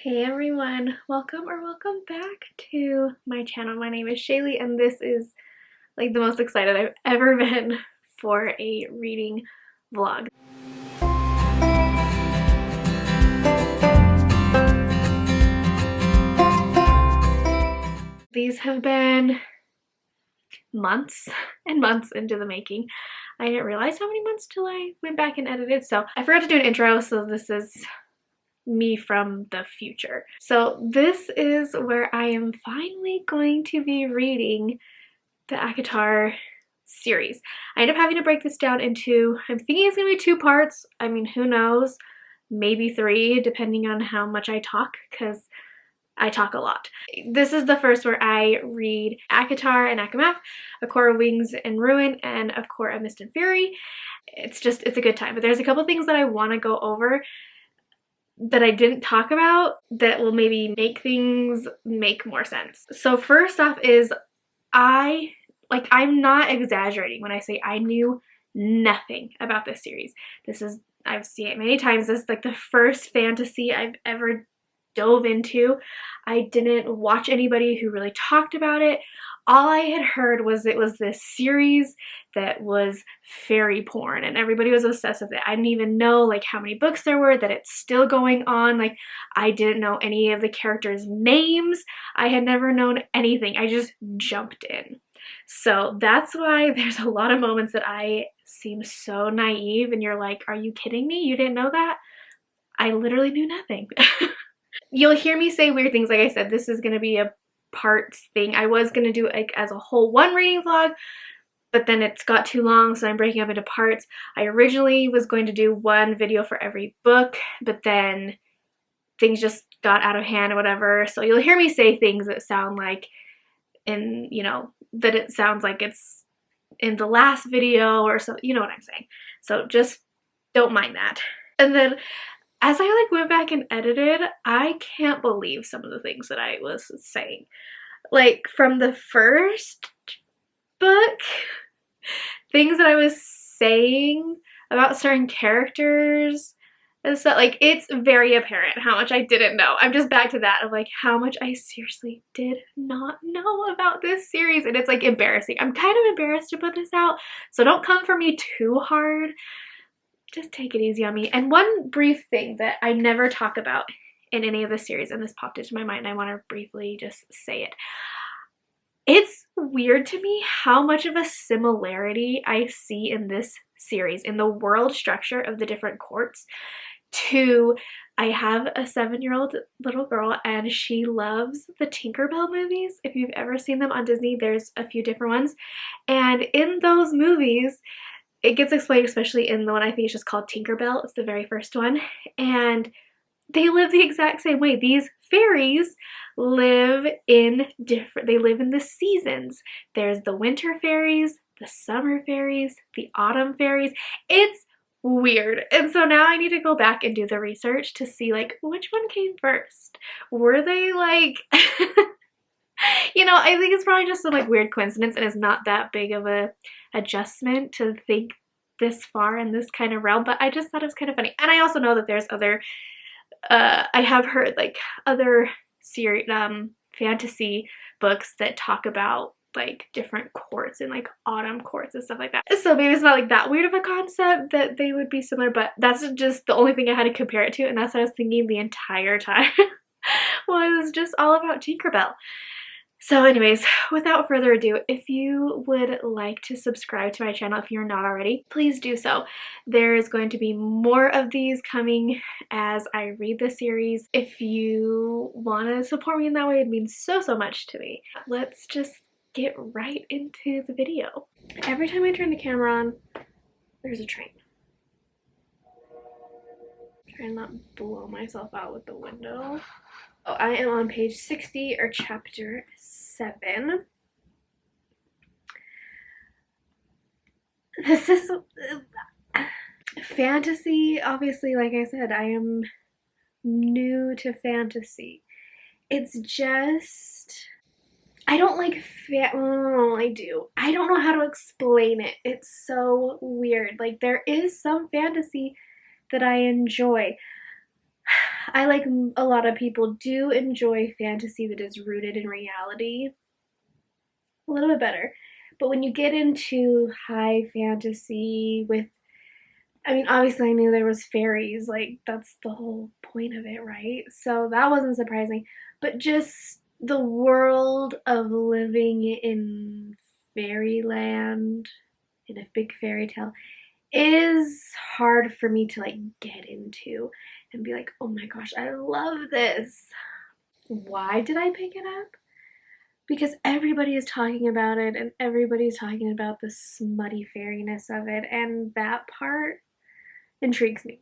Hey everyone, welcome back to my channel. My name is Shaylee and this is like the most excited I've ever been for a reading vlog. These have been months and months into the making. I didn't realize how many months till I went back and edited, so I forgot to do an intro, so this is me from the future. So this is where I am finally going to be reading the ACOTAR series. I ended up having to break this down into, I'm thinking it's gonna be 2 parts. I mean, who knows? Maybe 3, depending on how much I talk, because I talk a lot. This is the first where I read ACOTAR and ACOMAF, A Core of Wings and Ruin, and A Core of Mist and Fury. It's a good time, but there's a couple things that I want to go over that I didn't talk about that will maybe make things make more sense. So first off is I'm not exaggerating when I say I knew nothing about this series. I've seen it many times. This is like the first fantasy I've ever dove into. I didn't watch anybody who really talked about it. All I had heard was it was this series that was fairy porn and everybody was obsessed with it. I didn't even know like how many books there were, that it's still going on. Like I didn't know any of the characters' names. I had never known anything. I just jumped in. So that's why there's a lot of moments that I seem so naive and you're like, are you kidding me? You didn't know that? I literally knew nothing. You'll hear me say weird things. Like I said, this is going to be a parts thing. I was going to do like as a whole one reading vlog, but then it's got too long, so I'm breaking up into parts. I originally was going to do one video for every book, but then things just got out of hand or whatever. So you'll hear me say things that sound like that it sounds like it's in the last video or so, you know what I'm saying. So just don't mind that. And then as I went back and edited, I can't believe some of the things that I was saying. Like from the first book, things that I was saying about certain characters and stuff, like it's very apparent how much I didn't know. I'm just back to that of like how much I seriously did not know about this series, and it's like embarrassing. I'm kind of embarrassed to put this out, so don't come for me too hard. Just take it easy on me. And one brief thing that I never talk about in any of the series, and this popped into my mind, I want to briefly just say it. It's weird to me how much of a similarity I see in this series, in the world structure of the different courts, to I have a 7-year-old little girl and she loves the Tinkerbell movies. If you've ever seen them on Disney, there's a few different ones. And in those movies, it gets explained, especially in the one I think is just called Tinkerbell. It's the very first one. And they live the exact same way. These fairies live in the seasons. There's the winter fairies, the summer fairies, the autumn fairies. It's weird. And so now I need to go back and do the research to see like which one came first. Were they like I think it's probably just some like weird coincidence, and it's not that big of a adjustment to think this far in this kind of realm, but I just thought it was kind of funny. And I also know that there's other I have heard like other series fantasy books that talk about like different courts and like autumn courts and stuff like that. So maybe it's not like that weird of a concept that they would be similar, but that's just the only thing I had to compare it to, and that's what I was thinking the entire time was just all about Tinkerbell. So anyways, without further ado, if you would like to subscribe to my channel if you're not already, please do so. There is going to be more of these coming as I read the series. If you want to support me in that way, it means so much to me. Let's just get right into the video. Every time I turn the camera on, there's a train. Try and not blow myself out with the window. Oh, I am on page 60 or chapter 7. This is fantasy. Obviously, like I said, I am new to fantasy. It's just, I don't like I do. I don't know how to explain it. It's so weird. Like there is some fantasy that I enjoy. I, like a lot of people, do enjoy fantasy that is rooted in reality a little bit better. But when you get into high fantasy with, I mean, obviously I knew there was fairies, like that's the whole point of it, right? So that wasn't surprising. But just the world of living in fairyland, in a big fairy tale, is hard for me to like get into and be like, oh my gosh, I love this. Why did I pick it up? Because everybody is talking about it and everybody's talking about the smutty fairiness of it, and that part intrigues me.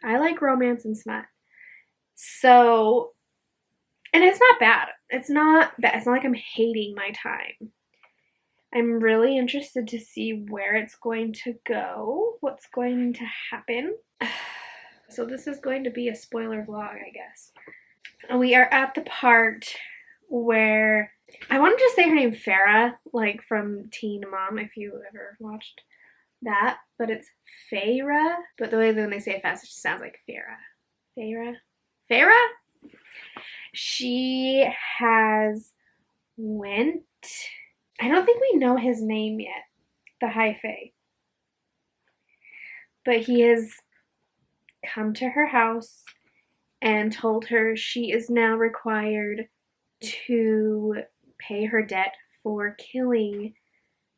I like romance and smut. So, and it's not bad. It's not bad. It's not like I'm hating my time. I'm really interested to see where it's going to go, what's going to happen. So this is going to be a spoiler vlog, I guess. We are at the part where, I wanted to say her name Farah, like from Teen Mom, if you ever watched that, but it's Farah. But the way that when they say it fast, it just sounds like Farah. Farah? She has went, I don't think we know his name yet, the High Fae. But he has come to her house and told her she is now required to pay her debt for killing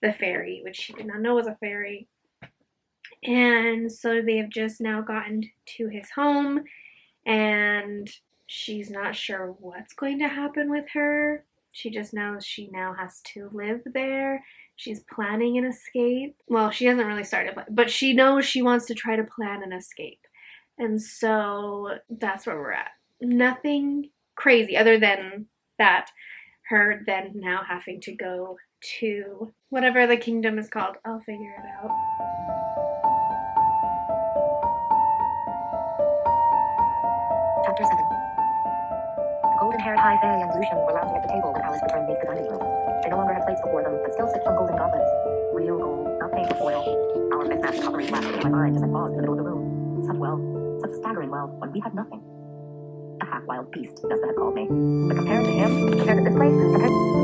the fairy, which she did not know was a fairy. And so they have just now gotten to his home, and she's not sure what's going to happen with her. She just knows she now has to live there. She's planning an escape. Well, she hasn't really started, but she knows she wants to try to plan an escape. And so that's where we're at. Nothing crazy other than that, her then now having to go to whatever the kingdom is called. I'll figure it out. Chapter 7. The golden-haired High Fae and Lucian were lounging at the table when Alice returned me to the dining room. They no longer had plates before them, but still sipped from golden goblets. Real gold, not painted foil. Our mismatched cutlery flashed through my mind as I paused in the middle of the room. Such wealth, such staggering wealth, when we had nothing. A half-wild beast, Nesta had called me. But compared to him, compared to this place, compared to...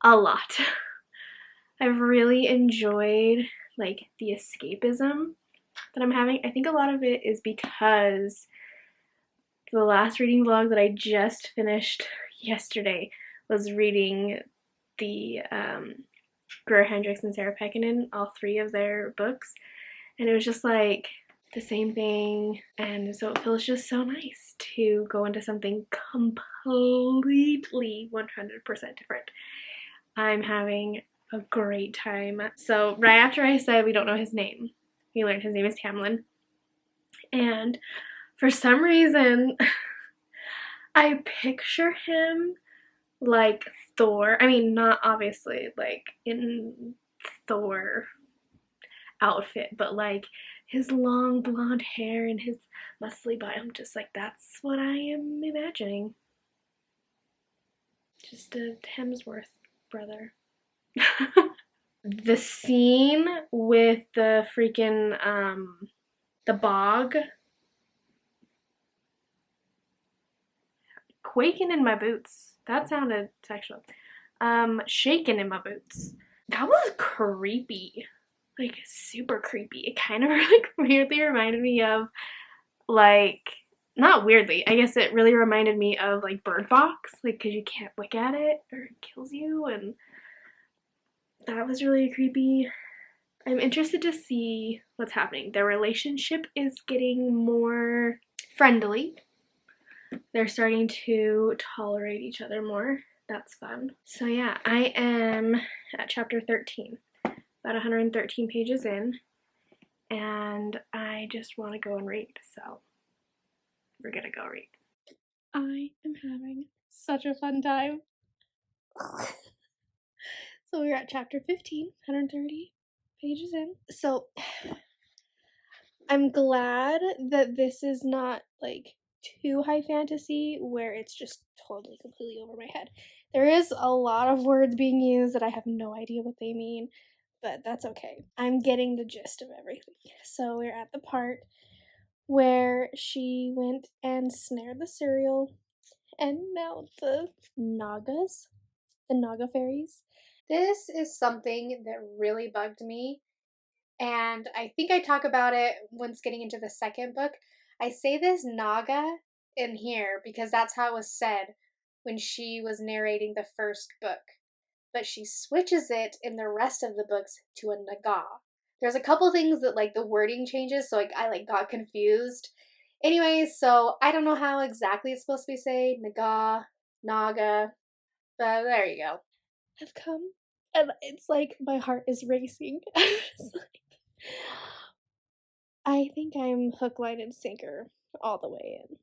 A lot. I've really enjoyed like the escapism that I'm having. I think a lot of it is because the last reading vlog that I just finished yesterday was reading the Greer Hendricks and Sarah Pekkanen, all three of their books, and it was just like the same thing, and so it feels just so nice to go into something completely 100% different. I'm having a great time. So right after I said we don't know his name, we learned his name is Tamlin. And for some reason, I picture him like Thor. I mean, not obviously like in Thor outfit, but like his long blonde hair and his muscly body. I'm just like, that's what I am imagining. Just a Hemsworth brother. The scene with the freaking the bog, quaking in my boots, that sounded sexual. Shaking in my boots, that was creepy, like super creepy. It kind of like weirdly reminded me of, like, not weirdly, I guess it really reminded me of like Bird Box, like because you can't look at it or it kills you, and that was really creepy. I'm interested to see what's happening. Their relationship is getting more friendly. they're starting to tolerate each other more. That's fun. So yeah, I am at chapter 13, about 113 pages in, and I just want to go and read, so we're gonna go read. I am having such a fun time. So we're at chapter 15, 130 pages in. So I'm glad that this is not like too high fantasy where it's just totally completely over my head. There is a lot of words being used that I have no idea what they mean, but that's okay. I'm getting the gist of everything. So we're at the part where she went and snared the cereal, and now the Nagas, the Naga fairies. This is something that really bugged me, and I think I talk about it once getting into the second book. I say this Naga in here because that's how it was said when she was narrating the first book, but she switches it in the rest of the books to a Naga. There's a couple things that like the wording changes, so I got confused. Anyways, so I don't know how exactly it's supposed to be said, Naga, Naga, but there you go. I've come, and it's like my heart is racing. I think I'm hook, line, and sinker all the way in.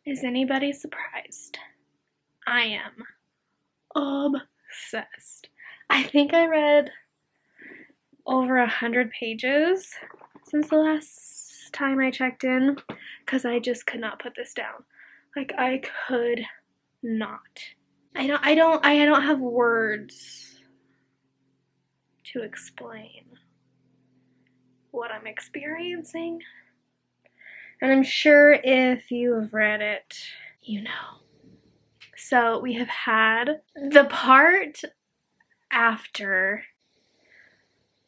Is anybody surprised? I am obsessed. I think I read over 100 pages since the last time I checked in, because I just could not put this down. Like, I could not. I don't have words to explain what I'm experiencing. And I'm sure if you have read it, you know. So we have had the part after,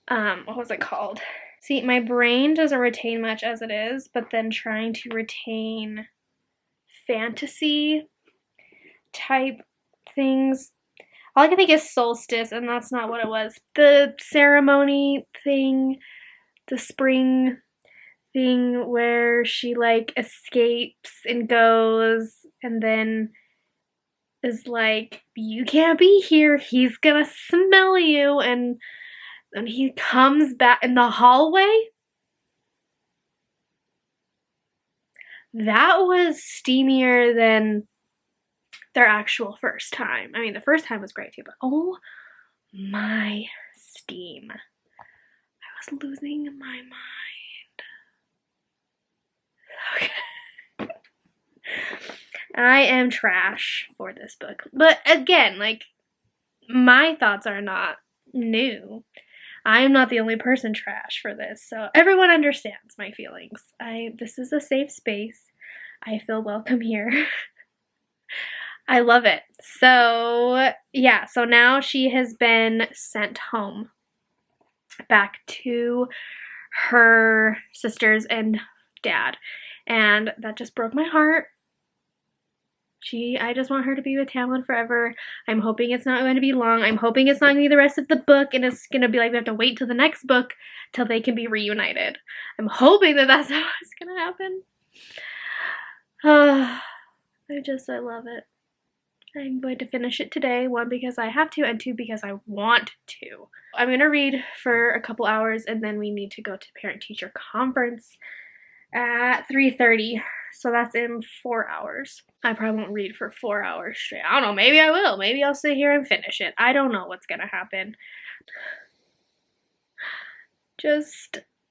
what was it called? See, my brain doesn't retain much as it is, but then trying to retain fantasy type things. All I can think is solstice, and that's not what it was. The ceremony thing, the spring thing where she like escapes and goes and then is like, you can't be here, he's gonna smell you, and then he comes back in the hallway. That was steamier than their actual first time. I mean, the first time was great too, but oh my steam. I was losing my mind. Okay. I am trash for this book. But again, like, my thoughts are not new. I am not the only person trash for this, so everyone understands my feelings. This is a safe space. I feel welcome here. I love it. So, yeah, so now she has been sent home back to her sisters and dad, and that just broke my heart. I just want her to be with Tamlin forever. I'm hoping it's not going to be long. I'm hoping it's not going to be the rest of the book, and it's going to be like we have to wait till the next book till they can be reunited. I'm hoping that that's how it's going to happen. I love it. I'm going to finish it today, 1, because I have to, and 2, because I want to. I'm going to read for a couple hours, and then we need to go to parent-teacher conference at 3:30, so that's in 4 hours. I probably won't read for 4 hours straight. I don't know, maybe I will. Maybe I'll sit here and finish it. I don't know what's gonna happen.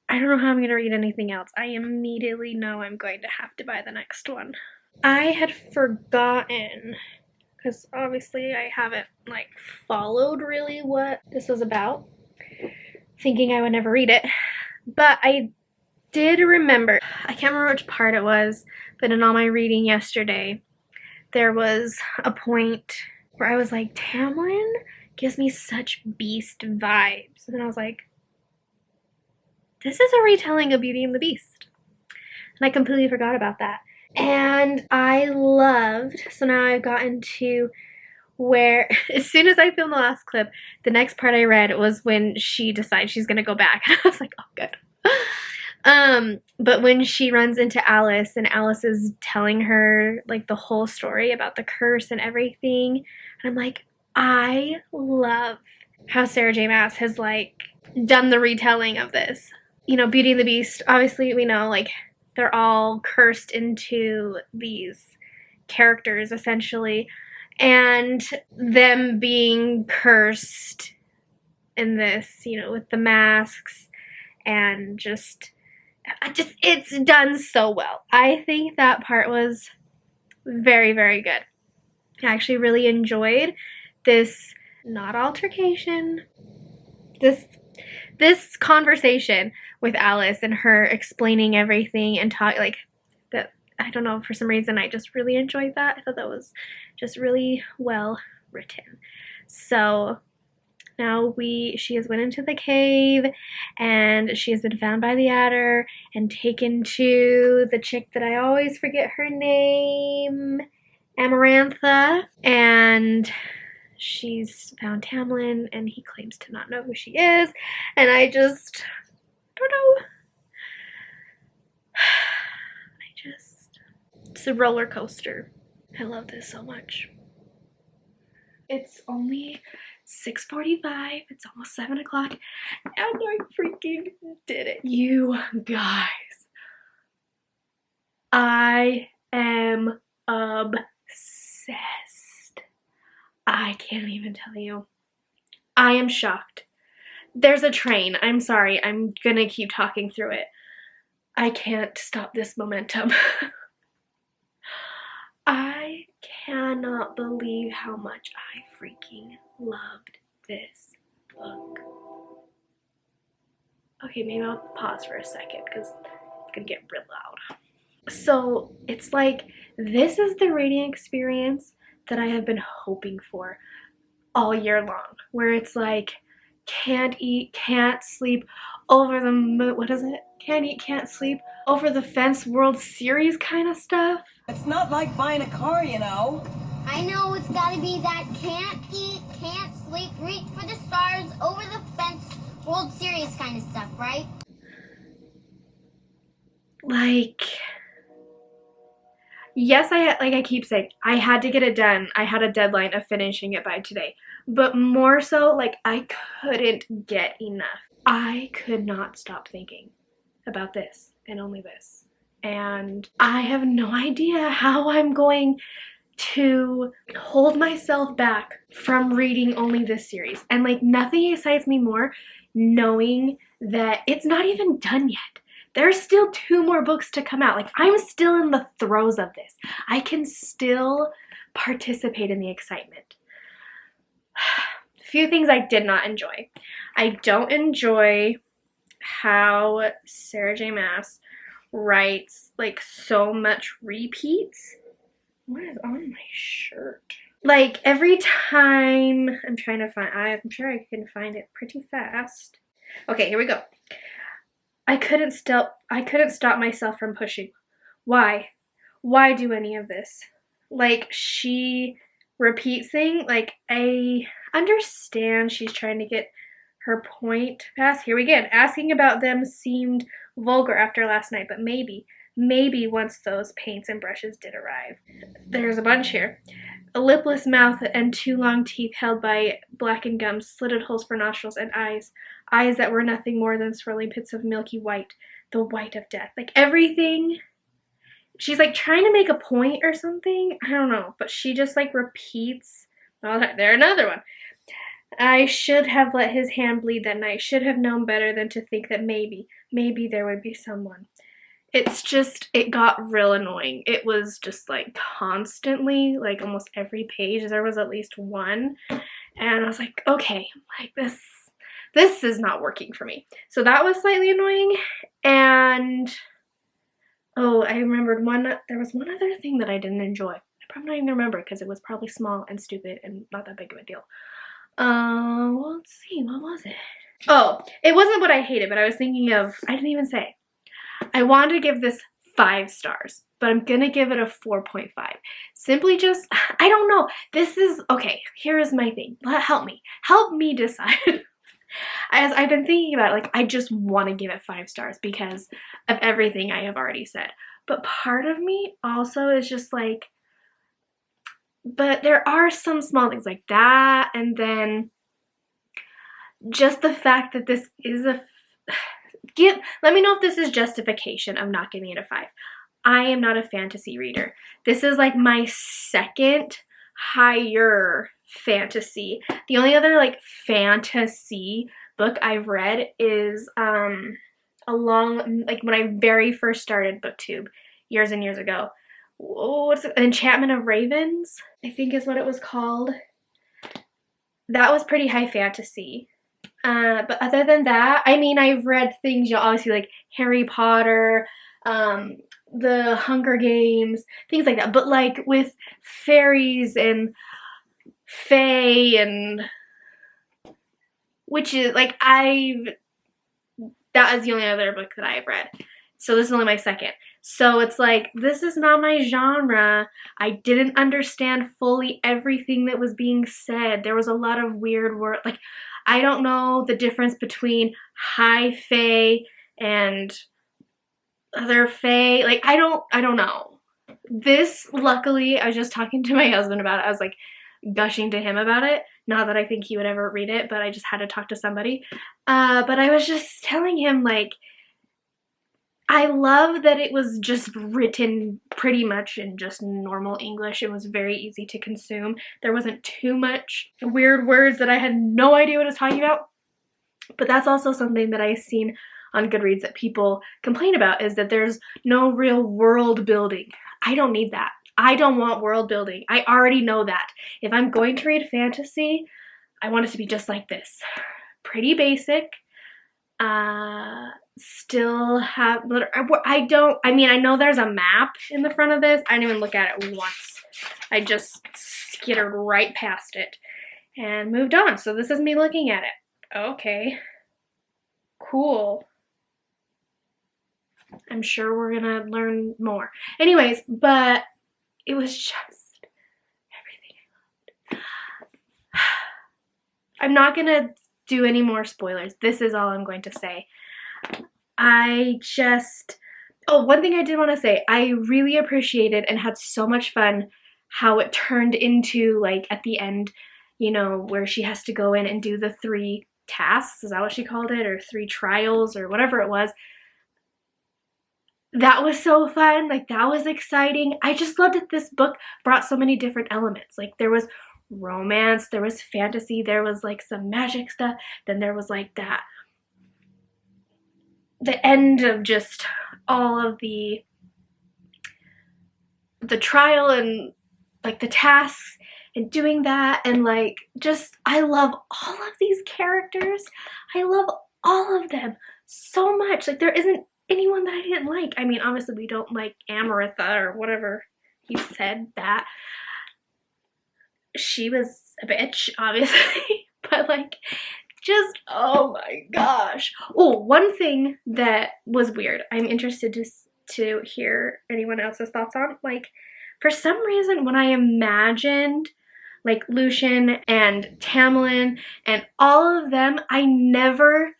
I don't know how I'm going to read anything else. I immediately know I'm going to have to buy the next one. I had forgotten, because obviously I haven't like followed really what this was about, thinking I would never read it. But I did remember, I can't remember which part it was, but in all my reading yesterday, there was a point where I was like, Tamlin gives me such beast vibes. And I was like, this is a retelling of Beauty and the Beast. And I completely forgot about that. And I loved, so now I've gotten to where, as soon as I filmed the last clip, the next part I read was when she decides she's gonna go back. And I was like, oh, good. But when she runs into Alice and Alice is telling her like the whole story about the curse and everything, and I'm like, I love how Sarah J. Maas has like done the retelling of this. You know, Beauty and the Beast, obviously we know like they're all cursed into these characters essentially, and them being cursed in this, you know, with the masks and just it's done so well. I think that part was very, very good. I actually really enjoyed this, not altercation, this conversation with Alice and her explaining everything and talk like that. I don't know, for some reason I just really enjoyed that. I thought that was just really well written. So now she has went into the cave and she has been found by the adder and taken to the chick that I always forget her name, Amarantha, and she's found Tamlin and he claims to not know who she is, and I just don't know. It's a roller coaster. I love this so much. It's only 6:45, it's almost 7 o'clock, and I freaking did it. You guys, I am obsessed. I can't even tell you. I am shocked. There's a train. I'm sorry. I'm gonna keep talking through it. I can't stop this momentum. I cannot believe how much I freaking loved this book. Okay, maybe I'll pause for a second because it's gonna get real loud. So it's like, this is the reading experience that I have been hoping for all year long, where it's like, can't eat, can't sleep over the moon, what is it? Can't eat, can't sleep over the fence World Series kind of stuff. It's not like buying a car, you know. I know it's gotta be that can't eat, can't sleep, reach for the stars, over the fence, World Series kind of stuff, right? Like, yes, I keep saying, I had to get it done. I had a deadline of finishing it by today. But more so, like, I couldn't get enough. I could not stop thinking about this and only this. And I have no idea how I'm going to hold myself back from reading only this series. And like, nothing excites me more knowing that it's not even done yet. There's still 2 more books to come out. Like, I'm still in the throes of this. I can still participate in the excitement. A few things I did not enjoy. I don't enjoy how Sarah J. Maas writes like so much repeats. What is on my shirt? Like, every time I'm trying to find, I'm sure I can find it pretty fast. Okay, here we go. I couldn't stop myself from pushing. Why? Why do any of this? Like, she repeats things. Like, I understand she's trying to get her point past. Here we go. Asking about them seemed vulgar after last night, but maybe once those paints and brushes did arrive. There's a bunch here. A lipless mouth and 2 long teeth held by blackened gums, slitted holes for nostrils, and eyes that were nothing more than swirling pits of milky white, the white of death. Like, everything, she's like trying to make a point or something, I don't know, but she just like repeats. Oh, there, another one. I should have let his hand bleed that night. Should have known better than to think that maybe there would be someone. It's just, it got real annoying. It was just like constantly, like almost every page, there was at least one. And I was like, okay, like this is not working for me. So that was slightly annoying. And, oh, I remembered there was one other thing that I didn't enjoy. I probably don't even remember because it was probably small and stupid and not that big of a deal. Well, let's see, what was it? Oh, it wasn't what I hated, but I was thinking of, I didn't even say. I wanted to give this 5 stars, but I'm gonna give it a 4.5. Simply just, I don't know. This is, okay, here is my thing. Help me decide. As I've been thinking about it, like, I just want to give it 5 stars because of everything I have already said. But part of me also is just like, but there are some small things like that, and then just the fact that this is let me know if this is justification of not giving it a 5. I am not a fantasy reader. This is like my second higher fantasy. The only other like fantasy book I've read is like when I very first started BookTube years and years ago. What's it? Enchantment of Ravens, I think is what it was called. That was pretty high fantasy. But other than that, I mean, I've read things, you know, obviously like Harry Potter, the Hunger Games, things like that. But like with fairies and fae and witches, like that is the only other book that I've read. So this is only my second. So it's like, this is not my genre. I didn't understand fully everything that was being said. There was a lot of weird words. Like, I don't know the difference between high fae and other fae. Like, I don't know. This, luckily, I was just talking to my husband about it. I was like gushing to him about it. Not that I think he would ever read it, but I just had to talk to somebody. But I was just telling him, like, I love that it was just written pretty much in just normal English. It was very easy to consume. There wasn't too much weird words that I had no idea what it was talking about. But that's also something that I've seen on Goodreads that people complain about, is that there's no real world building. I don't need that. I don't want world building. I already know that. If I'm going to read fantasy, I want it to be just like this. Pretty basic. Still have, I mean, I know there's a map in the front of this. I didn't even look at it once. I just skittered right past it and moved on. So this is me looking at it. Okay. Cool. I'm sure we're gonna learn more. Anyways, but it was just everything I loved. I'm not gonna do any more spoilers. This is all I'm going to say. One thing I did want to say, I really appreciated and had so much fun how it turned into, like, at the end, you know, where she has to go in and do the 3 tasks. Is that what she called it? Or 3 trials or whatever it was. That was so fun. Like, that was exciting. I just loved that this book brought so many different elements. Like, there was romance, there was fantasy, there was like some magic stuff, then there was like the end of just all of the trial and like the tasks and doing that, and like just, I love all of these characters. I love all of them so much. Like, there isn't anyone that I didn't like. I mean, obviously we don't like Amarantha or whatever he said, that she was a bitch, obviously, but like, just, oh my gosh. Oh, one thing that was weird, I'm interested to hear anyone else's thoughts on. Like, for some reason, when I imagined like Lucian and Tamlin and all of them, I never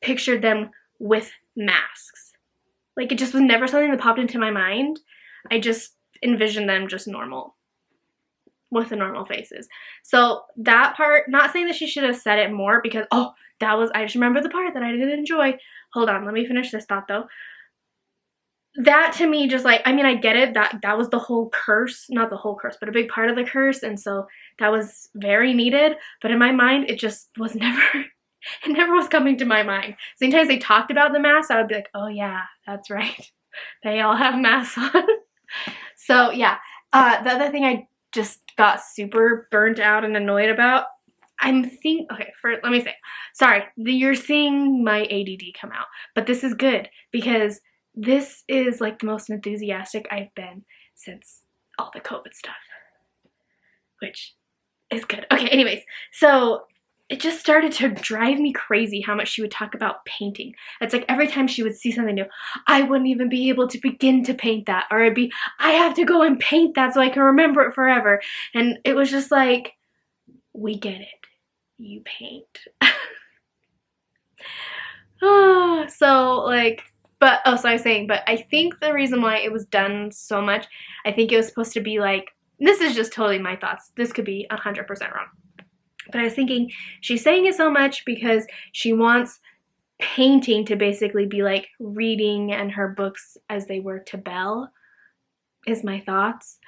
pictured them with masks. Like, it just was never something that popped into my mind. I just envisioned them just normal, with the normal faces. So that part, not saying that she should have said it more, because, oh, I just remember the part that I didn't enjoy. Hold on, let me finish this thought though. that to me just like, I mean, I get it, that was the whole curse, not the whole curse, but a big part of the curse, and so that was very needed, but in my mind, it just was never, it never was coming to my mind. Sometimes they talked about the masks, I would be like, oh yeah, that's right. They all have masks on. So yeah, the other thing I just got super burnt out and annoyed about, okay, let me say, sorry, you're seeing my ADD come out, but this is good because this is like the most enthusiastic I've been since all the COVID stuff, which is good. Okay, anyways, so it just started to drive me crazy how much she would talk about painting. It's like every time she would see something new, I wouldn't even be able to begin to paint that, or it'd be, I have to go and paint that so I can remember it forever. And it was just like, we get it. You paint. So like, but oh, so I was saying, but I think the reason why it was done so much, I think it was supposed to be like, this is just totally my thoughts. This could be 100% wrong. But I was thinking she's saying it so much because she wants painting to basically be like reading and her books as they were to Belle, is my thoughts.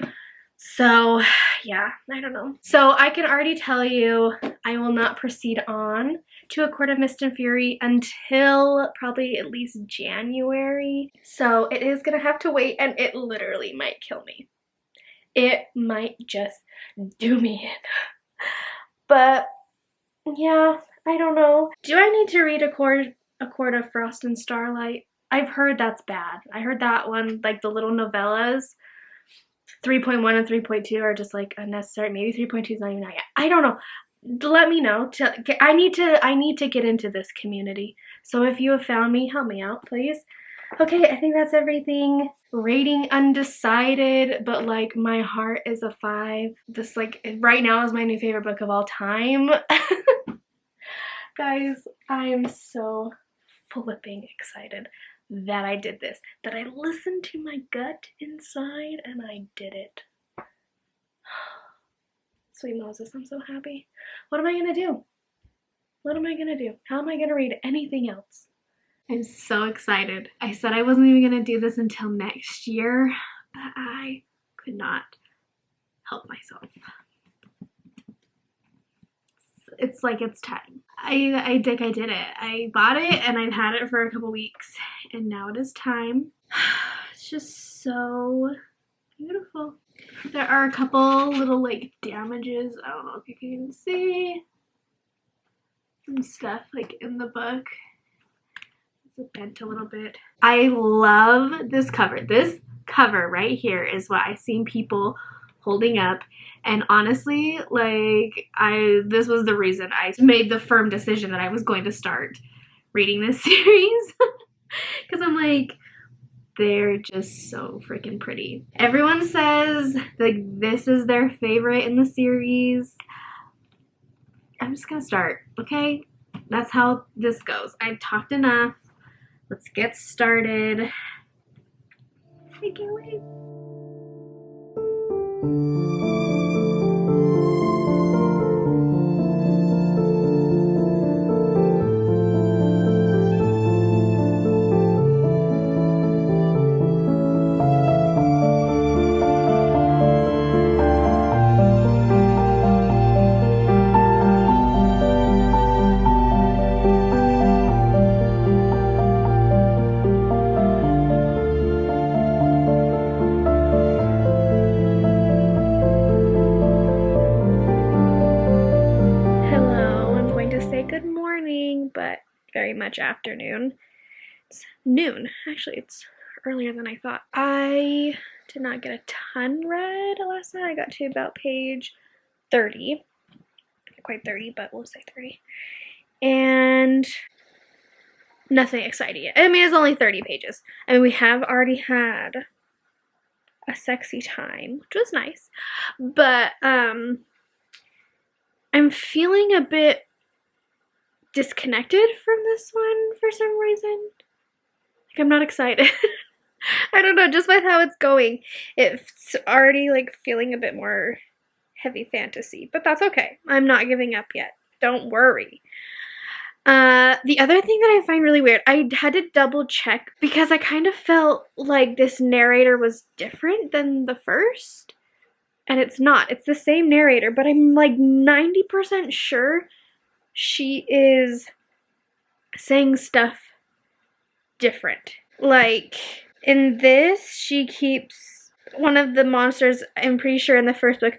So yeah, I don't know. So I can already tell you I will not proceed on to A Court of Mist and Fury until probably at least January. So it is gonna have to wait, and it literally might kill me. It might just do me in. But yeah, I don't know. Do I need to read A Court of Frost and Starlight? I've heard that's bad. I heard that one, like the little novellas, 3.1 and 3.2 are just like unnecessary. Maybe 3.2 is not even out yet. I don't know. Let me know. I need to get into this community. So if you have found me, help me out, please. Okay, I think that's everything. Rating undecided, but like my heart is a 5. This like right now is my new favorite book of all time. Guys, I am so flipping excited that I did this, that I listened to my gut inside and I did it. Sweet Moses, I'm so happy. What am I gonna do? What am I gonna do? How am I gonna read anything else? I'm so excited. I said I wasn't even gonna do this until next year, but I could not help myself. It's like it's time. I think I did it. I bought it and I've had it for a couple weeks and now it is time. It's just so beautiful. There are a couple little like damages. I don't know if you can see some stuff like in the book. It's bent a little bit. I love this cover. This cover right here is what I've seen people holding up, and honestly, like this was the reason I made the firm decision that I was going to start reading this series because I'm like, they're just so freaking pretty. Everyone says like this is their favorite in the series. I'm just gonna start, okay? That's how this goes. I've talked enough. Let's get started. I can't wait. But very much afternoon. It's noon. Actually, it's earlier than I thought. I did not get a ton read last night. I got to about page 30. Not quite 30, but we'll say 30. And nothing exciting yet. I mean, it's only 30 pages. I mean, we have already had a sexy time, which was nice. But I'm feeling a bit disconnected from this one for some reason. Like, I'm not excited. I don't know, just with how it's going, it's already like feeling a bit more heavy fantasy, but that's okay. I'm not giving up yet. Don't worry. The other thing that I find really weird, I had to double check because I kind of felt like this narrator was different than the first. And it's not. It's the same narrator, but I'm like 90% sure she is saying stuff different. Like, in this, she keeps one of the monsters, I'm pretty sure in the first book,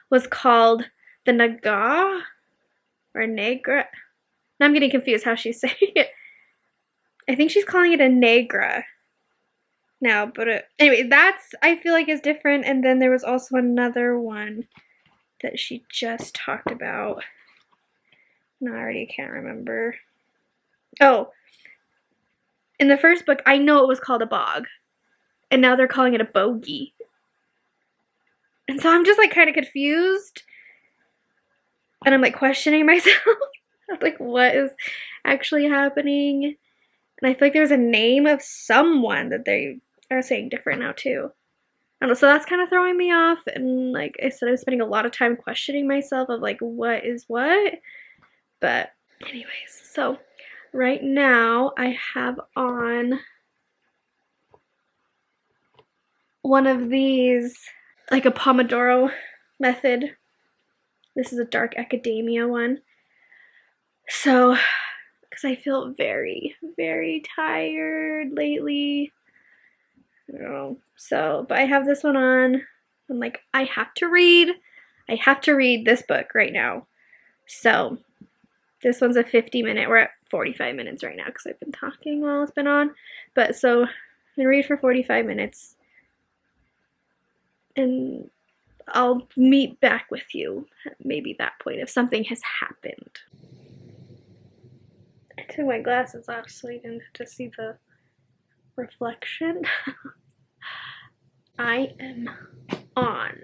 was called the Naga or Negra. Now I'm getting confused how she's saying it. I think she's calling it a Negra now, but anyway, that's, I feel like, is different. And then there was also another one that she just talked about. No, I already can't remember. Oh, in the first book, I know it was called a bog, and now they're calling it a bogey. And so I'm just like kind of confused, and I'm like questioning myself. I'm like, what is actually happening? And I feel like there's a name of someone that they are saying different now too. I don't know, so that's kind of throwing me off, and like I said, I'm spending a lot of time questioning myself of like what is what. But anyways, so right now I have on one of these, like a Pomodoro method. This is a dark academia one. So, because I feel very, very tired lately. I don't know. So, but I have this one on. I'm like, I have to read this book right now. So, this one's a 50-minute. We're at 45 minutes right now because I've been talking while it's been on. But so, I'm going to read for 45 minutes. And I'll meet back with you at maybe that point if something has happened. I took my glasses off so you didn't have to see the reflection. I am on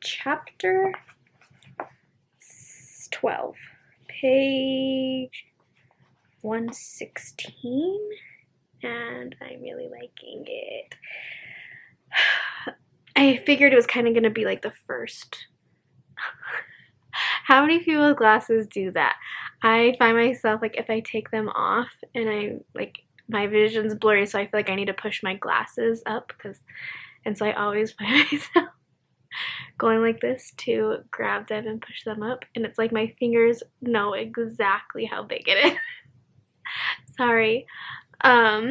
chapter 12, page 116, and I'm really liking it. I figured it was kind of going to be like the first. How many people with glasses do that? I find myself, like, if I take them off and I, like, my vision's blurry, so I feel like I need to push my glasses up, and so I always find myself going like this to grab them and push them up, and it's like my fingers know exactly how big it is. Sorry. But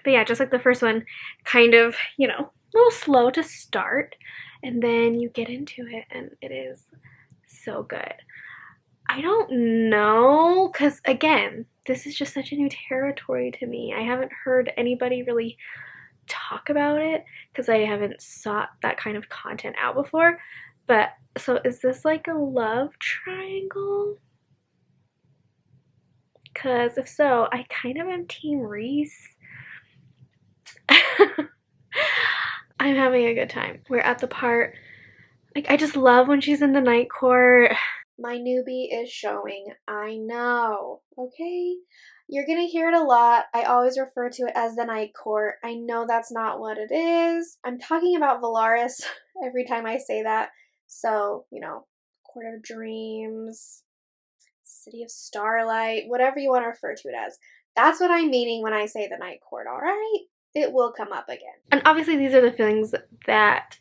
yeah, just like the first one, kind of, you know, a little slow to start, and then you get into it, and it is so good. I don't know, because again, this is just such a new territory to me. I haven't heard anybody really talk about it because I haven't sought that kind of content out before. But so is this like a love triangle? Because if so, I kind of am Team Reese. I'm having a good time. We're at the part, like, I just love when she's in the night court. My newbie is showing. I know, okay? You're gonna hear it a lot. I always refer to it as the night court. I know that's not what it is. I'm talking about Valaris every time I say that. So, you know, Court of Dreams, City of Starlight, whatever you want to refer to it as. That's what I'm meaning when I say the night court, alright? It will come up again. And obviously these are the feelings that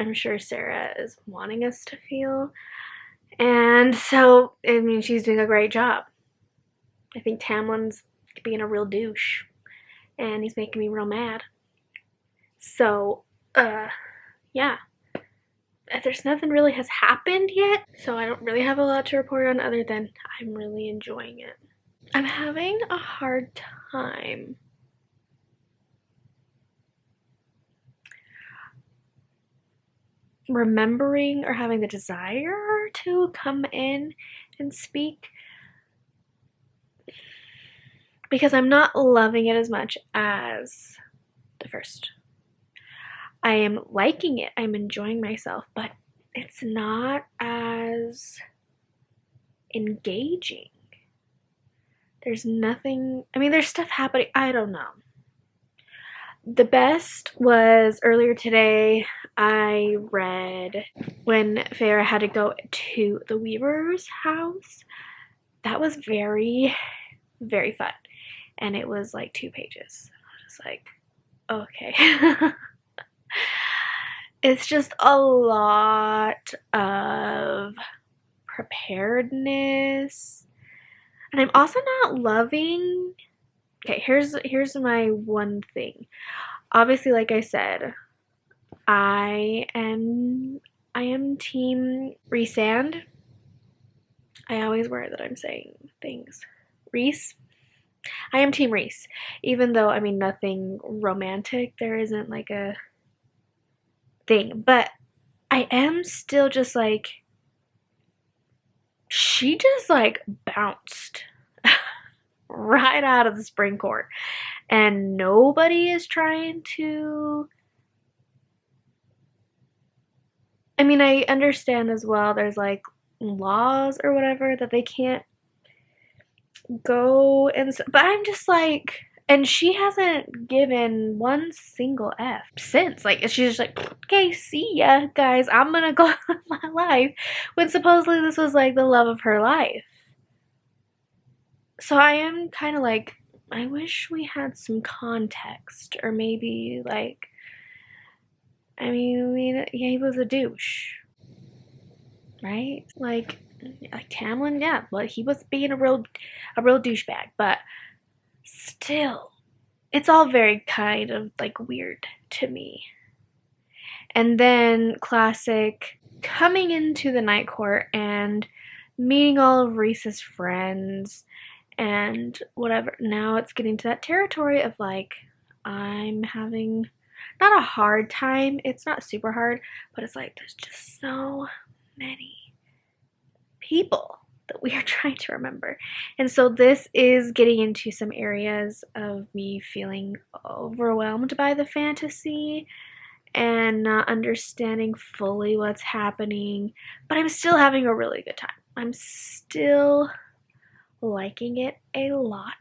I'm sure Sarah is wanting us to feel. And so, I mean, she's doing a great job. I think Tamlin's being a real douche, and he's making me real mad. So, yeah. There's nothing really has happened yet, so I don't really have a lot to report on other than I'm really enjoying it. I'm having a hard time remembering or having the desire to come in and speak because I'm not loving it as much as the first. I am liking it, I'm enjoying myself, but it's not as engaging. There's nothing, I mean, there's stuff happening, I don't know. The best was earlier today, I read when Farah had to go to the Weaver's house. that was very, very fun. And it was like 2 pages. I was just like, okay. It's just a lot of preparedness. And I'm also not loving. Okay, here's my one thing. Obviously, like I said, I am team Resand. I always worry that I'm saying things. Reese. I am team Reese. Even though, I mean, nothing romantic. There isn't like a thing. But I am still just like, she just like bounced right out of the spring court. And nobody is trying to. I mean, I understand as well, there's like laws or whatever that they can't go and. But I'm just like. And she hasn't given one single F since. Like, she's just like, okay, see ya, guys. I'm gonna go on my life. When supposedly this was like the love of her life. So I am kind of like, I wish we had some context. Or maybe, like, I mean, yeah, he was a douche. Right? Like Tamlin, yeah. But he was being a real douchebag. But still, it's all very kind of like weird to me. And then classic coming into the night court and meeting all of Reese's friends and whatever. Now it's getting to that territory of like, I'm having not a hard time. It's not super hard, but it's like there's just so many people that we are trying to remember. And so this is getting into some areas of me feeling overwhelmed by the fantasy and not understanding fully what's happening, but I'm still having a really good time. I'm still liking it a lot.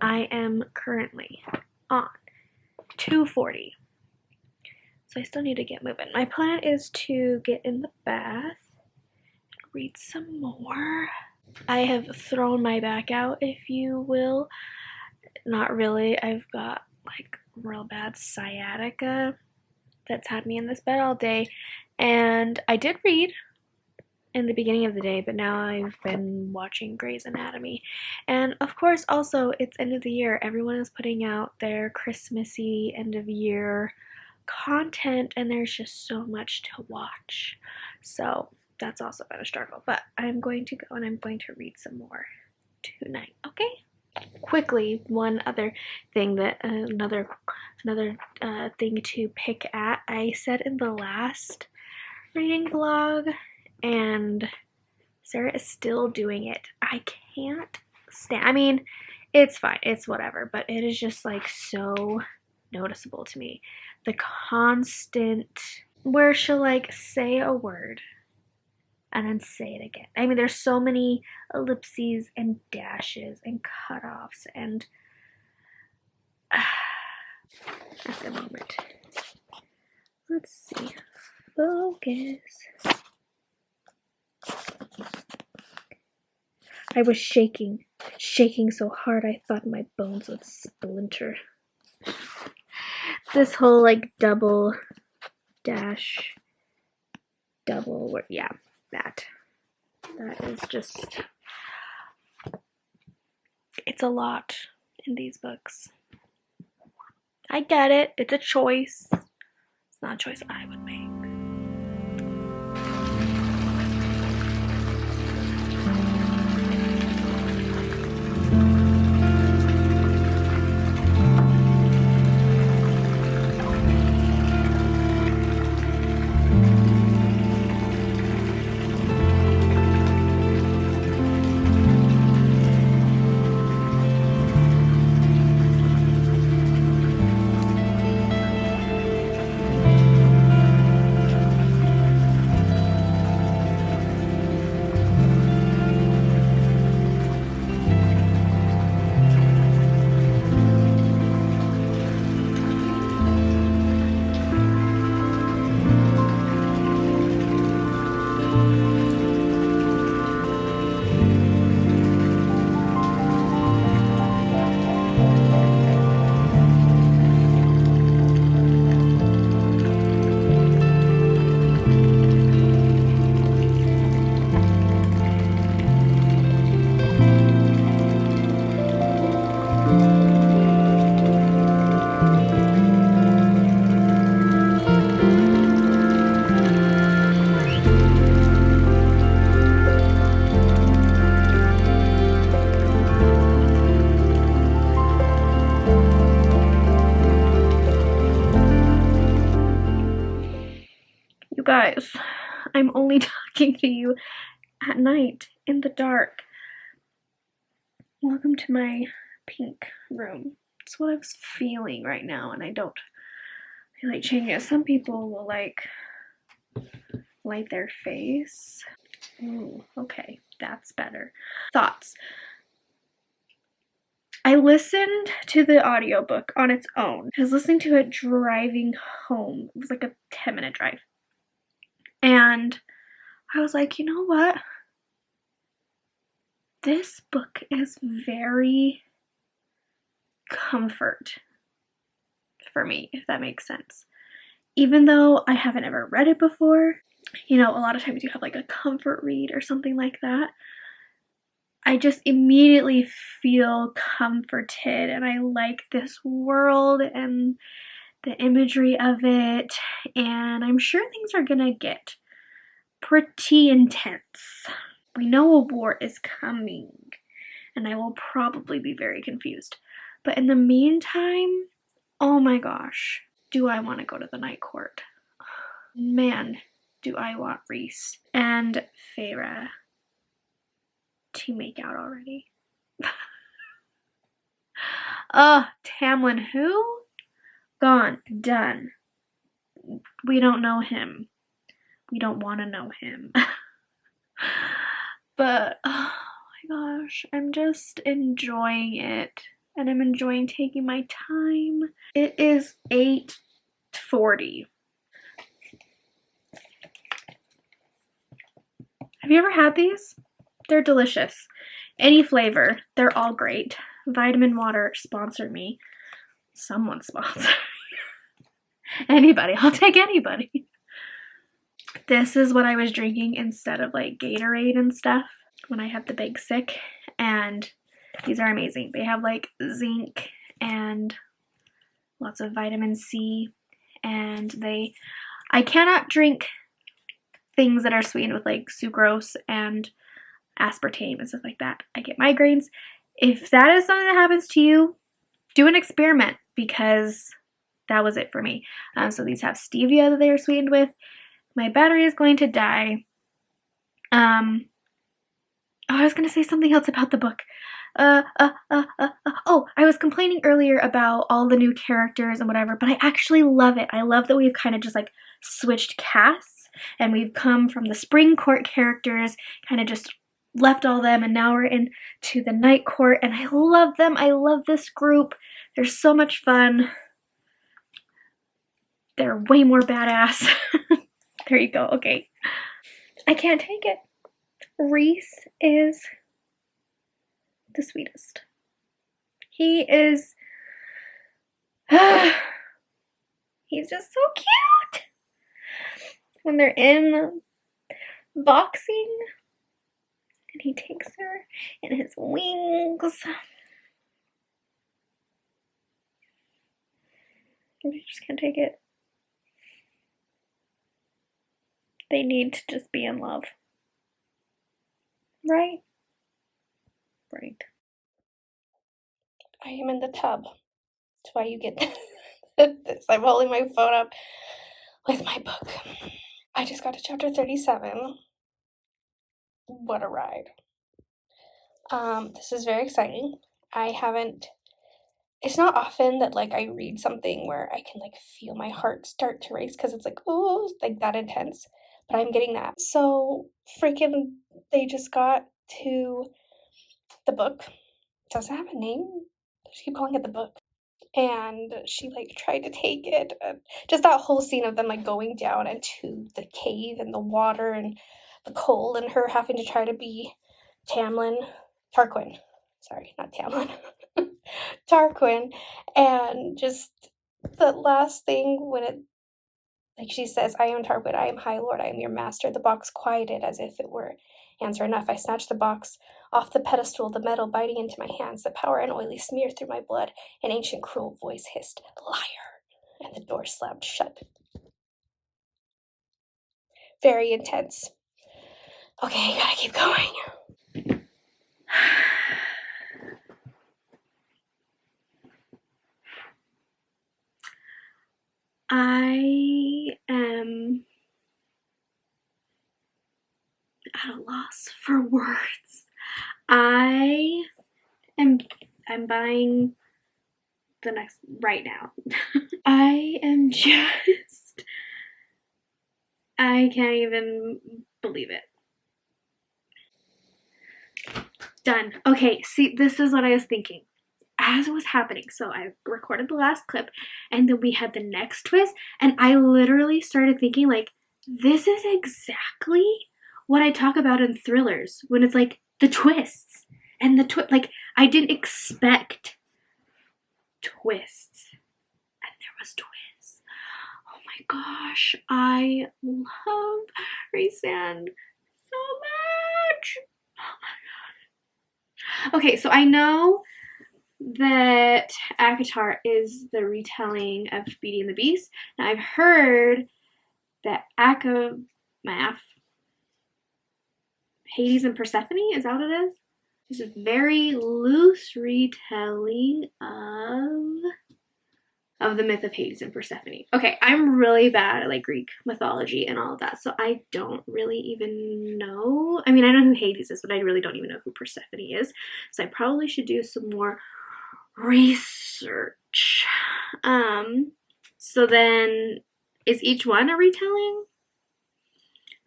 I am currently on 240. So I still need to get moving. My plan is to get in the bath, read some more. I have thrown my back out, if you will. Not really. I've got like real bad sciatica that's had me in this bed all day. And I did read in the beginning of the day, but now I've been watching Grey's Anatomy. And of course, also, it's end of the year. Everyone is putting out their Christmassy end of year content, and there's just so much to watch. So that's also been a struggle. But I'm going to go and I'm going to read some more tonight. Okay? Quickly, one other thing that another thing to pick at. I said in the last reading vlog, and Sarah is still doing it. I can't stand. I mean, it's fine. It's whatever. But it is just like so noticeable to me. The constant where she'll like say a word and then say it again. I mean, there's so many ellipses and dashes and cutoffs and at the moment. Let's see. Focus. I was shaking so hard I thought my bones would splinter. This whole like double dash double word, yeah, that is just, it's a lot in these books. I get it, it's a choice. It's not a choice I would make. You guys, I'm only talking to you at night in the dark. Welcome to my pink room. It's what I was feeling right now, and I don't feel like changing it. Some people will like light their face. Ooh, okay, that's better. Thoughts. I listened to the audiobook on its own. I was listening to it driving home. It was like a 10-minute drive. And I was like, you know what? This book is very comfort for me, if that makes sense. Even though I haven't ever read it before, you know, a lot of times you have like a comfort read or something like that. I just immediately feel comforted, and I like this world and the imagery of it, and I'm sure things are gonna get pretty intense. We know a war is coming, and I will probably be very confused. But in the meantime, oh my gosh, do I want to go to the night court? Man, do I want Reese and Feyre to make out already. Tamlin who? Gone. Done. We don't know him. We don't want to know him. But, oh my gosh, I'm just enjoying it. And I'm enjoying taking my time. It is 8:40. Have you ever had these? They're delicious. Any flavor. They're all great. Vitamin Water sponsored me. Someone sponsored me. Anybody. I'll take anybody. This is what I was drinking instead of like Gatorade and stuff when I had the big sick. And these are amazing. They have like zinc and lots of vitamin C. And I cannot drink things that are sweetened with like sucrose and aspartame and stuff like that. I get migraines. If that is something that happens to you, do an experiment, because that was it for me. So these have stevia that they are sweetened with. My battery is going to die. I was going to say something else about the book. Oh, I was complaining earlier about all the new characters and whatever, but I actually love it. I love that we've kind of just like switched casts, and we've come from the spring court characters, kind of just left all them, and now we're into the night court, and I love them. I love this group. They're so much fun. They're way more badass. There you go. Okay. I can't take it. Reese is the sweetest. He is... he's just so cute. When they're in boxing, and he takes her in his wings. I just can't take it. They need to just be in love. Right? Right. I am in the tub. That's why you get this. I'm holding my phone up with my book. I just got to chapter 37. What a ride. This is very exciting. It's not often that like I read something where I can like feel my heart start to race, because it's like, oh, like that intense. But I'm getting that. So freaking, they just got to the book. Does it have a name? I just keep calling it the book. And she like tried to take it. Just that whole scene of them like going down into the cave and the water and the cold, and her having to try to be Tarquin. Sorry, not Tamlin. Tarquin. And just the last thing when it, like she says, I am Tarquin, I am High Lord, I am your master. The box quieted as if it were answer enough. I snatched the box off the pedestal, the metal biting into my hands, the power and oily smear through my blood. An ancient cruel voice hissed, liar, and the door slammed shut. Very intense. Okay, gotta keep going. I am loss for words. I'm buying the next right now. I am just, I can't even believe it. Done. Okay, see, this is what I was thinking as it was happening. So I recorded the last clip, and then we had the next twist, and I literally started thinking, like, this is exactly what I talk about in thrillers, when it's like the twists and the like, I didn't expect twists, and there was twists. Oh my gosh, I love Rhysand so much. Oh my god. Okay, so I know that ACOTAR is the retelling of Beauty and the Beast. Now I've heard that ACOMAF, Hades and Persephone, is that what it is? It's a very loose retelling of the myth of Hades and Persephone. Okay, I'm really bad at like Greek mythology and all of that, so I don't really even know. I mean, I know who Hades is, but I really don't even know who Persephone is. So I probably should do some more research. So then, is each one a retelling?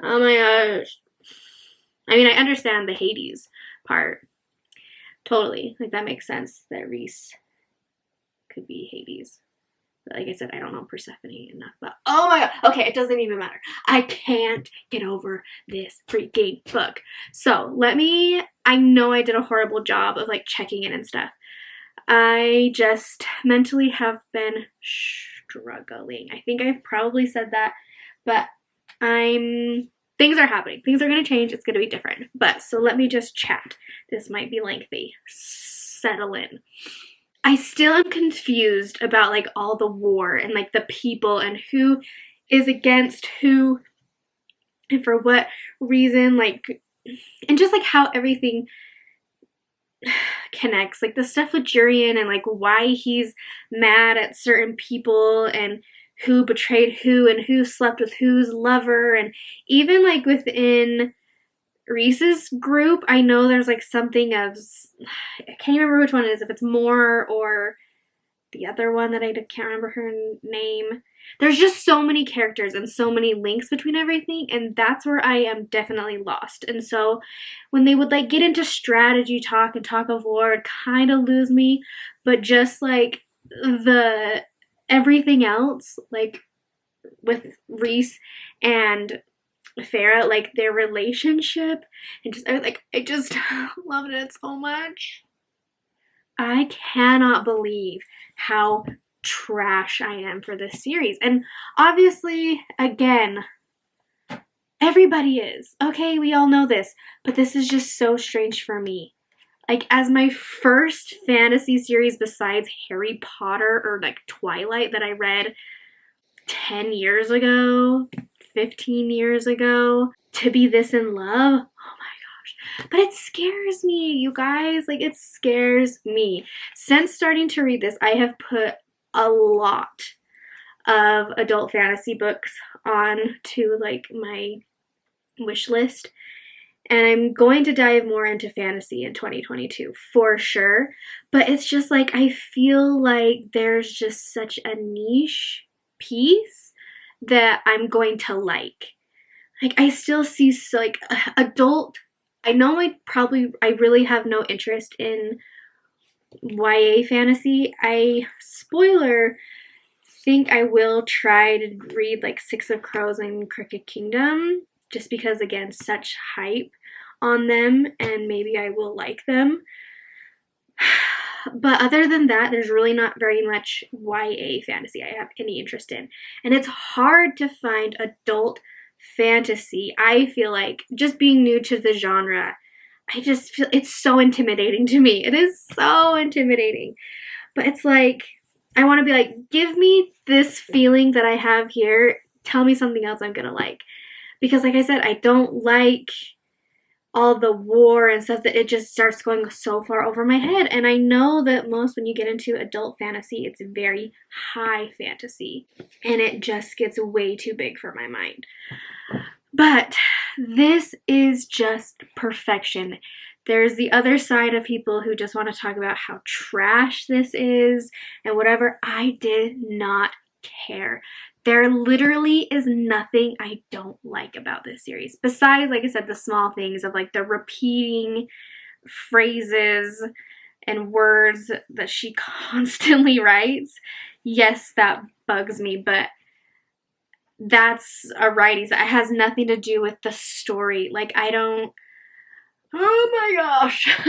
Oh my gosh. I mean, I understand the Hades part. Totally. Like, that makes sense that Rhys could be Hades. But like I said, I don't know Persephone enough. But oh my god. Okay, it doesn't even matter. I can't get over this freaking book. So I know I did a horrible job of like checking in and stuff. I just mentally have been struggling. I think I've probably said that, but things are happening. Things are going to change. It's going to be different. But so let me just chat. This might be lengthy. Settle in. I still am confused about like all the war and like the people and who is against who and for what reason, like, and just like how everything connects, like the stuff with Jurian and like why he's mad at certain people and who betrayed who and who slept with whose lover, and even like within Rhys's group, I know there's like something of, I can't remember which one it is, if it's Moore or the other one that I can't remember her name. There's just so many characters and so many links between everything, and that's where I am definitely lost. And so when they would like get into strategy talk and talk of war, it kind of lose me, but just like the everything else, like with Rhys and Farah, like their relationship, and just I just loved it so much. I cannot believe how trash I am for this series. And obviously, again, everybody is. Okay, we all know this. But this is just so strange for me. Like, as my first fantasy series besides Harry Potter or like Twilight that I read 10 years ago, 15 years ago, to be this in love, oh my gosh. But it scares me, you guys. Like, it scares me. Since starting to read this, I have put a lot of adult fantasy books on to like my wish list, and I'm going to dive more into fantasy in 2022 for sure. But it's just like I feel like there's just such a niche piece that I'm going to like. Like, I still see so like adult. I know I really have no interest in YA fantasy. I think I will try to read like Six of Crows and Crooked Kingdom, just because, again, such hype on them, and maybe I will like them. But other than that, there's really not very much YA fantasy I have any interest in. And it's hard to find adult fantasy. I feel like, just being new to the genre, I just feel it's so intimidating to me. It is so intimidating. But it's like, I want to be like, give me this feeling that I have here. Tell me something else I'm going to like. Because like I said, I don't like all the war and stuff, that it just starts going so far over my head. And I know that most when you get into adult fantasy, it's very high fantasy. And it just gets way too big for my mind. But this is just perfection. There's the other side of people who just want to talk about how trash this is and whatever. I did not care. There literally is nothing I don't like about this series. Besides, like I said, the small things of like the repeating phrases and words that she constantly writes. Yes, that bugs me, but that's a writing. It has nothing to do with the story. Like, I don't, oh my gosh.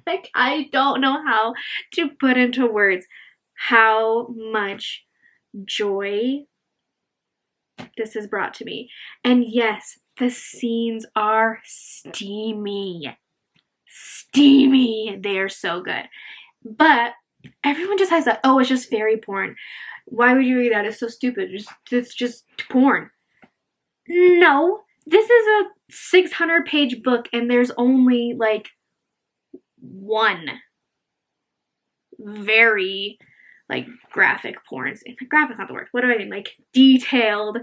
Like, I don't know how to put into words how much joy this has brought to me. And yes, the scenes are steamy. Steamy. They are so good. But everyone just has that, oh, it's just fairy porn. Why would you read that? It's so stupid. It's just porn. No. This is a 600-page book and there's only like one very like graphic porn scene. Graphic's not the word. What do I mean? Like detailed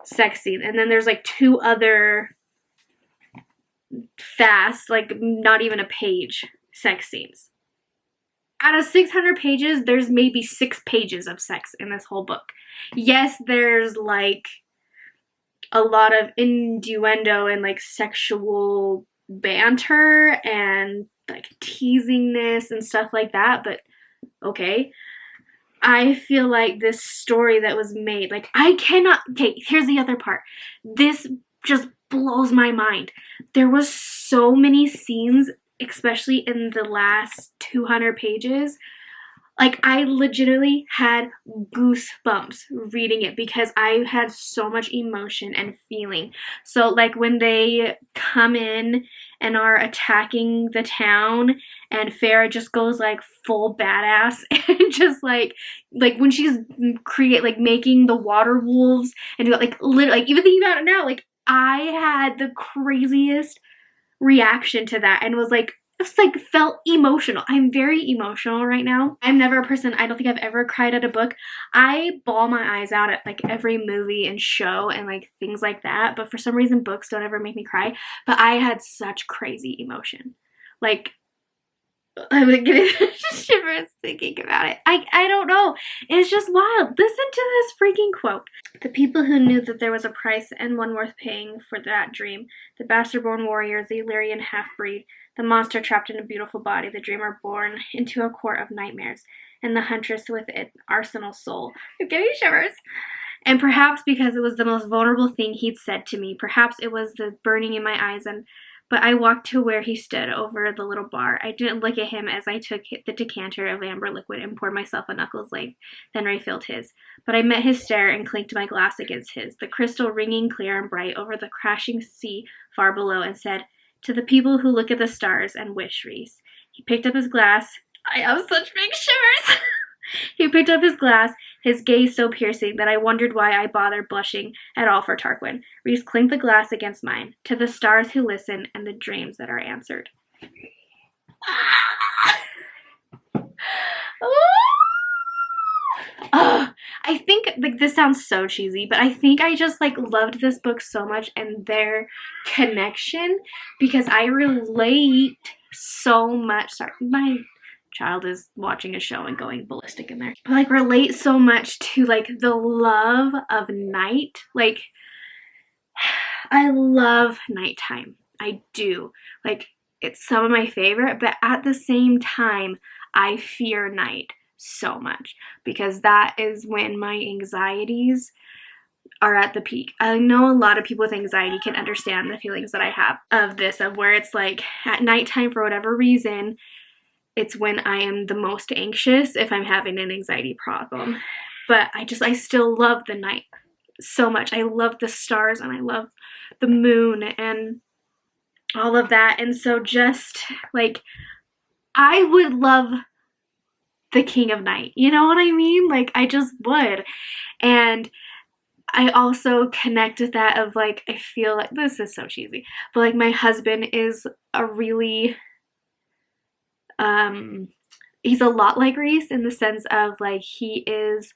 sex scene. And then there's like 2 other fast, like not even a page sex scenes. Out of 600 pages, there's maybe 6 pages of sex in this whole book. Yes, there's like a lot of innuendo and like sexual banter and like teasingness and stuff like that, but okay. I feel like this story that was made, like I cannot, okay, here's the other part. This just blows my mind. There was so many scenes, especially in the last 200 pages. Like, I legitimately had goosebumps reading it because I had so much emotion and feeling. So, like, when they come in and are attacking the town and Farrah just goes, like, full badass and just, like when she's making the water wolves and, like, literally, like, even thinking about it now, like, I had the craziest reaction to that and was, like, just like felt emotional. I'm very emotional right now. I'm never a person, I don't think I've ever cried at a book. I bawl my eyes out at like every movie and show and like things like that, but for some reason books don't ever make me cry. But I had such crazy emotion. Like, I'm like getting shivers thinking about it. I don't know. It's just wild. Listen to this freaking quote. The people who knew that there was a price and one worth paying for that dream, the bastard-born warriors, the Illyrian half-breed, the monster trapped in a beautiful body, the dreamer born into a court of nightmares, and the huntress with an arsenal soul. I'm getting shivers. And perhaps because it was the most vulnerable thing he'd said to me, perhaps it was the burning in my eyes, but I walked to where he stood over the little bar. I didn't look at him as I took the decanter of amber liquid and poured myself a knuckle's length, then refilled his. But I met his stare and clinked my glass against his, the crystal ringing clear and bright over the crashing sea far below, and said, "To the people who look at the stars and wish, Reese." He picked up his glass. I have such big shivers. He picked up his glass, his gaze so piercing that I wondered why I bothered blushing at all for Tarquin. Reese clinked the glass against mine. "To the stars who listen and the dreams that are answered." I think, like, this sounds so cheesy, but I think I just, like, loved this book so much and their connection because I relate so much. Sorry, my child is watching a show and going ballistic in there. But, like, relate so much to, like, the love of night. Like, I love nighttime. I do. Like, it's some of my favorite, but at the same time, I fear night so much because that is when my anxieties are at the peak. I know a lot of people with anxiety can understand the feelings that I have of this, of where it's like at nighttime for whatever reason, it's when I am the most anxious if I'm having an anxiety problem. But I still love the night so much. I love the stars and I love the moon and all of that. And so just like, I would love the King of Night. You know what I mean? Like, I just would. And I also connect with that of like, I feel like, this is so cheesy, but like my husband is a really, he's a lot like Reese in the sense of like, he is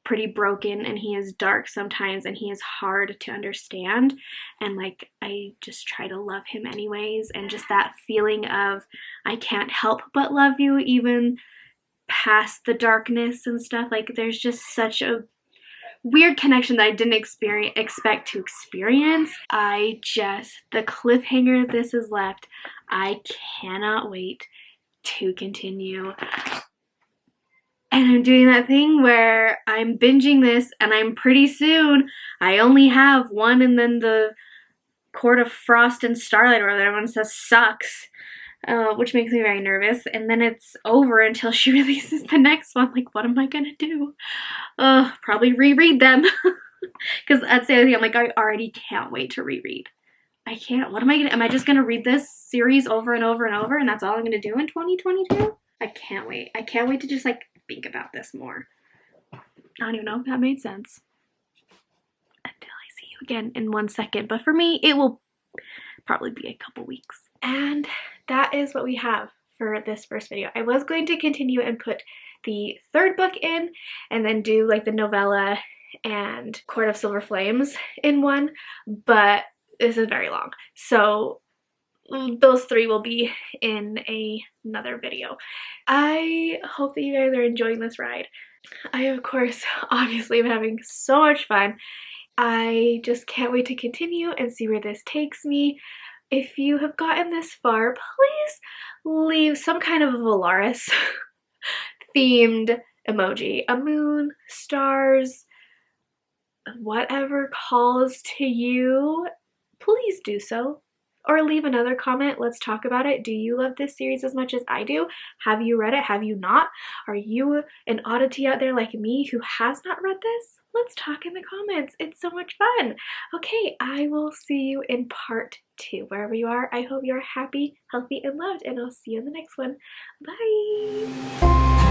pretty broken and he is dark sometimes and he is hard to understand, and like I just try to love him anyways, and just that feeling of I can't help but love you even past the darkness and stuff. Like there's just such a weird connection that I didn't expect to experience. The cliffhanger this has left, I cannot wait to continue. And I'm doing that thing where I'm binging this and I'm pretty soon, I only have one and then the Court of Frost and Starlight, or whatever everyone says sucks, which makes me very nervous. And then it's over until she releases the next one. Like, what am I gonna do? Probably reread them. Because that's the other thing, I'm like, I already can't wait to reread. I can't. What am I gonna, am I just gonna read this series over and over and over and that's all I'm gonna do in 2022? I can't wait. I can't wait to just like think about this more. I don't even know if that made sense. Until I see you again in 1 second. But for me, it will probably be a couple weeks. And that is what we have for this first video. I was going to continue and put the third book in and then do like the novella and Court of Silver Flames in one, but this is very long. So those three will be in another video. I hope that you guys are enjoying this ride. I, of course, obviously am having so much fun. I just can't wait to continue and see where this takes me. If you have gotten this far, please leave some kind of Valaris themed emoji. A moon, stars, whatever calls to you, please do so. Or leave another comment. Let's talk about it. Do you love this series as much as I do? Have you read it? Have you not? Are you an oddity out there like me who has not read this? Let's talk in the comments. It's so much fun. Okay, I will see you in part 2. Wherever you are, I hope you're happy, healthy, and loved, and I'll see you in the next one. Bye!